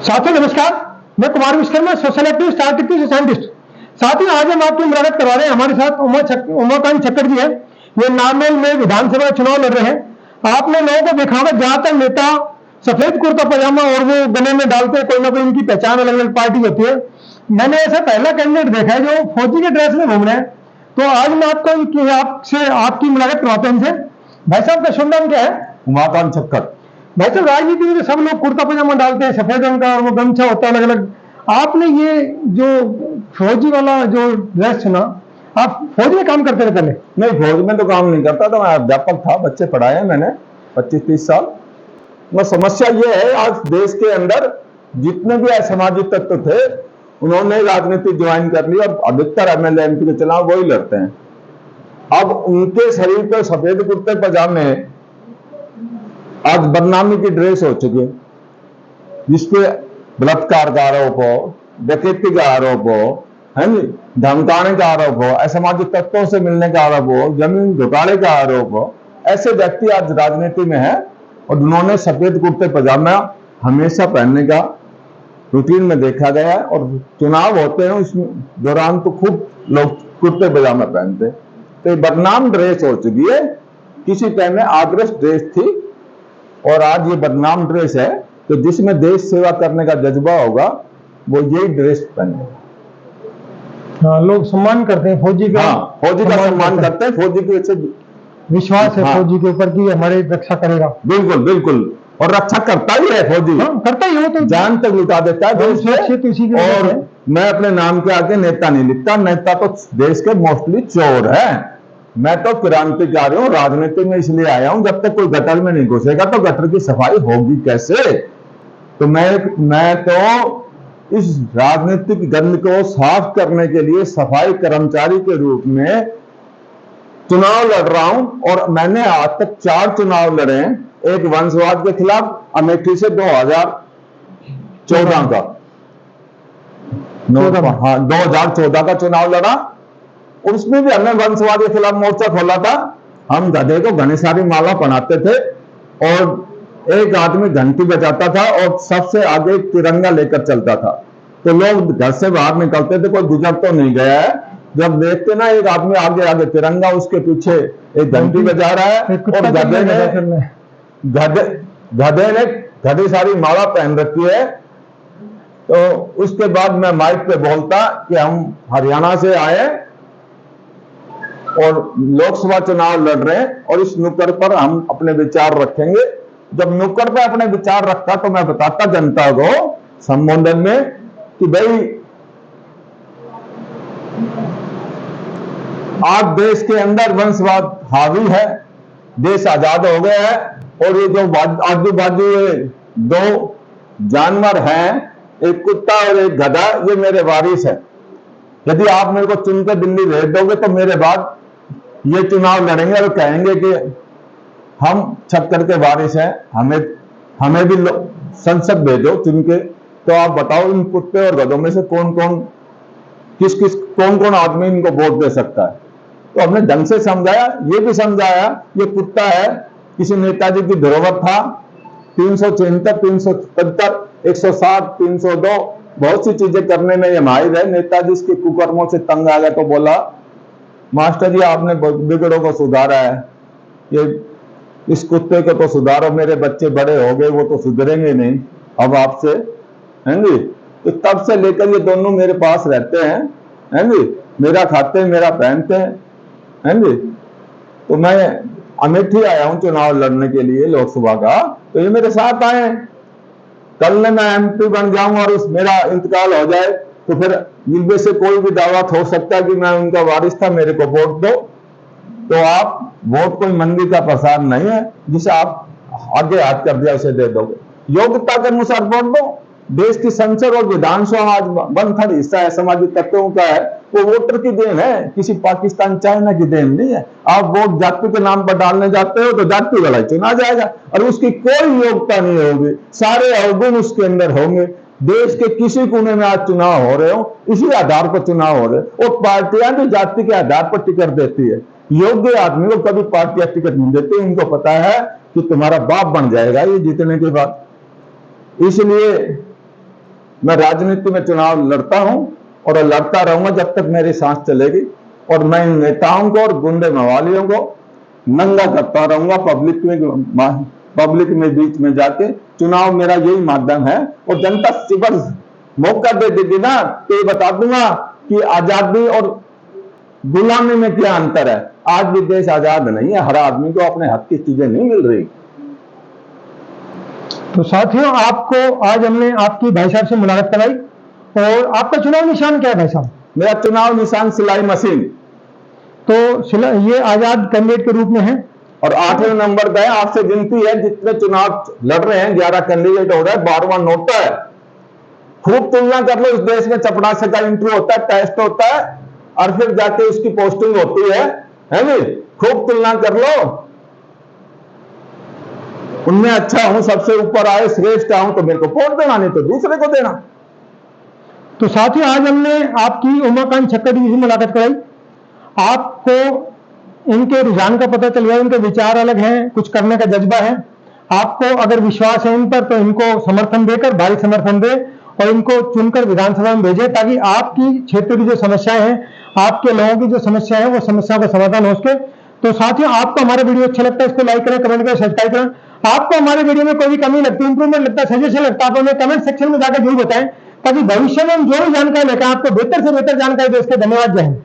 साथियों नमस्कार, मैं Kumar Vishwakarma, social activist, artist, scientist. साथियों आज हम आपकी मुलाकात करवा रहे हैं। हमारे साथ उमाकांत छक्कर जी है। ये नारनौल में विधानसभा चुनाव लड़ रहे हैं। आपने लोगों को देखा होगा, ज्यादातर नेता सफेद कुर्ता पजामा और वो गले में डालते हैं, कोई ना कोई इनकी पहचान अलग अलग पार्टी होती है। मैंने ऐसा पहला कैंडिडेट देखा है जो फौजी के ड्रेस में घूम रहे हैं। तो आज मैं आपसे आपकी मुलाकात करवाते हैं इनसे। भाई साहब का शुभ नाम क्या है? उमाकांत छक्कर। भाई साहब राजनीति में तो सब लोग कुर्ता पजामा डालते हैं, सफेद रंग का, और वो गमछा होता है अलग अलग। आपने ये जो फौजी वाला जो ड्रेस चुना, आप फौज में काम करते थे पहले? नहीं, फौज में तो काम नहीं करता था, मैं अध्यापक था, बच्चे पढ़ाए मैंने 25-30 साल। मैं समस्या ये है, आज देश के अंदर जितने भी असामाजिक तत्व थे उन्होंने राजनीति ज्वाइन कर ली और अधिकतर एमएलए एमपी के चुनाव वही लड़ते हैं। अब उनके शरीर पर सफेद कुर्ते पजामे आज बदनामी की ड्रेस हो चुकी है, जिसपे बलात्कार का आरोप हो, डकैती का आरोप हो, है नी, धमकाने का आरोप हो, असामाजिक तत्वों से मिलने का आरोप हो, जमीन घोटाले का आरोप हो, ऐसे व्यक्ति आज राजनीति में है। और उन्होंने सफेद कुर्ते पजामा हमेशा पहनने का रूटीन में देखा गया है। और चुनाव होते हैं उस दौरान तो खूब लोग कुर्ते पजामा पहनते हैं। तो बदनाम ड्रेस हो चुकी है। किसी टाइम में आदर्श ड्रेस थी और आज ये बदनाम ड्रेस है। तो जिसमें देश सेवा करने का जज्बा होगा वो यही ड्रेस पहने। हाँ, लोग सम्मान करते हैं फौजी का। हाँ, फौजी का सम्मान करते हैं, फौजी के से विश्वास है फौजी के ऊपर कि हमारी रक्षा करेगा। बिल्कुल बिल्कुल, और रक्षा करता ही है फौजी। हाँ, करता ही हो तो जान तक लुटा देता है देश में। और मैं अपने नाम के आगे नेता नहीं लिखता, नेता तो देश के मोस्टली चोर है। मैं तो क्रांतिकारी हूं, राजनीति में इसलिए आया हूं, जब तक कोई गटर में नहीं घुसेगा तो गटर की सफाई होगी कैसे। तो मैं तो इस राजनीतिक गंद को साफ करने के लिए सफाई कर्मचारी के रूप में चुनाव लड़ रहा हूं। और मैंने आज तक 4 चुनाव लड़े हैं। एक वंशवाद के खिलाफ अमेठी से 2014 का 2014 का चुनाव लड़ा। उसमें भी हमने वंशवाद के खिलाफ मोर्चा खोला था। हम गधे को घनीसारी माला पहनाते थे और एक आदमी घंटी बजाता था और सबसे आगे तिरंगा लेकर चलता था। तो लोग घर से बाहर निकलते थे, कोई गुजर तो नहीं गया है, जब देखते ना एक आदमी आगे आगे तिरंगा, उसके पीछे एक घंटी बजा रहा है और गधे ने घनीसारी माला पहन रखी है। तो उसके बाद मैं माइक पे बोलता कि हम हरियाणा से आए और लोकसभा चुनाव लड़ रहे हैं और इस नुक्कड़ पर हम अपने विचार रखेंगे। जब नुक्कड़ पर अपने विचार रखता तो मैं बताता जनता को संबोधन में कि भाई आज देश के अंदर वंशवाद हावी है, देश आजाद हो गया है और ये जो आजू बाजू 2 जानवर हैं, एक कुत्ता और एक गधा, ये मेरे वारिस है। यदि आप मेरे को चुनकर दिल्ली भेज दोगे तो मेरे बाद ये चुनाव लड़ेंगे और कहेंगे कि हम छक्कर के वारिस हैं, हमें भी संसद भेजो चुन के। तो आप बताओ इन कुत्ते और गधों में से कौन कौन आदमी इनको वोट दे सकता है। तो हमने ढंग से समझाया, ये भी समझाया ये कुत्ता है, किसी नेताजी की धरोहर था, 376, 377, 160, 302 बहुत सी चीजें करने में ये माहिर है। नेताजी इसके कुकर्मों से तंग आ गया तो बोला, मास्टर जी आपने बिगड़ों को सुधारा है, ये इस कुत्ते को तो सुधारो, मेरे बच्चे बड़े हो गए वो तो सुधरेंगे नहीं अब आपसे, है जी। तो तब से लेकर ये दोनों मेरे पास रहते हैं, है जी, मेरा खाते हैं, मेरा पहनते हैं, है जी। तो मैं अमेठी आया हूं चुनाव लड़ने के लिए लोकसभा का, तो ये मेरे साथ आए। कल में मैं एमपी बन जाऊंगा और मेरा इंतकाल हो जाए तो फिर इनमें से कोई भी दावा हो सकता है कि मैं उनका वारिस था, मेरे को वोट दो। तो आप वोट कोई मंदिर का प्रसाद नहीं है जिसे आप आगे हाथ कर दिया उसे दे दोगे। योग्यता के अनुसार वोट दो। देश की संसद और विधानसभा आज 1/3 हिस्सा है समाजिक तत्वों का है, वो वोटर की देन है, किसी पाकिस्तान चाइना की देन नहीं है। आप वोट जाति के नाम पर डालने जाते हो तो जाति वाला चुना जाएगा और उसकी कोई योग्यता नहीं होगी, सारे अवगुण उसके अंदर होंगे। देश के किसी कोने में आज चुनाव हो रहे हो, इसी आधार पर चुनाव हो रहे हो। और पार्टियां भी जाति के आधार पर टिकट देती है। योग्य आदमी को कभी पार्टियां टिकट नहीं देती, इनको पता है कि तुम्हारा बाप बन जाएगा ये जीतने के बाद। इसलिए मैं राजनीति में चुनाव लड़ता हूं और लड़ता रहूंगा जब तक मेरी सांस चलेगी। और मैं इन नेताओं को और गुंडे मवालियों को नंगा करता रहूंगा पब्लिक में बीच में जाके। चुनाव मेरा यही माध्यम है। और जनता सिर्फ मौका दे देगी ना तो ये बता दूंगा कि आजादी और गुलामी में क्या अंतर है। आज भी देश आजाद नहीं है, हर आदमी को अपने हक की चीजें नहीं मिल रही। तो साथियों, आपको आज हमने आपकी भाई साहब से मुलाकात कराई। और आपका चुनाव निशान क्या है भाई साहब? मेरा चुनाव निशान सिलाई मशीन। तो ये आजाद कैंडिडेट के रूप में है और 8वें नंबर का है। आपसे गिनती है जितने चुनाव लड़ रहे हैं, 11 कैंडिडेट हो रहा है, 12वां नोटा है। खूब तुलना कर लो। इस देश में चपरासी का इंटरव्यू होता है, टेस्ट होता है और फिर जाके उसकी पोस्टिंग होती है नहीं? खूब तुलना कर लो। उनमें अच्छा हूं, सबसे ऊपर आए, श्रेष्ठ हूं तो मेरे को वोट देना, नहीं तो दूसरे को देना। तो साथियों, आज हमने आपकी उमाकांत छक्कर जी से मुलाकात कराई। आपको इनके रुझान का पता चल गया, इनके विचार अलग हैं, कुछ करने का जज्बा है। आपको अगर विश्वास है इन पर तो इनको समर्थन देकर, भारी समर्थन दे और इनको चुनकर विधानसभा में भेजें, ताकि आपकी क्षेत्र की जो समस्याएं हैं, आपके लोगों की जो समस्याएं हैं, वो समस्या का समाधान हो सके। तो साथियों, आपको हमारा वीडियो अच्छा लगता है, इसको लाइक करें, कमेंट करें, सब्सक्राइब करें। आपको हमारे वीडियो में कोई भी कमी लगती है, इंप्रूवमेंट लगता है, सजेशन लगता है, आप हमें कमेंट सेक्शन में जाकर जरूर बताएं, ताकि भविष्य में हम जो भी जानकारी लेकर आपको बेहतर से बेहतर जानकारी दे सके। धन्यवाद, जय हिंद।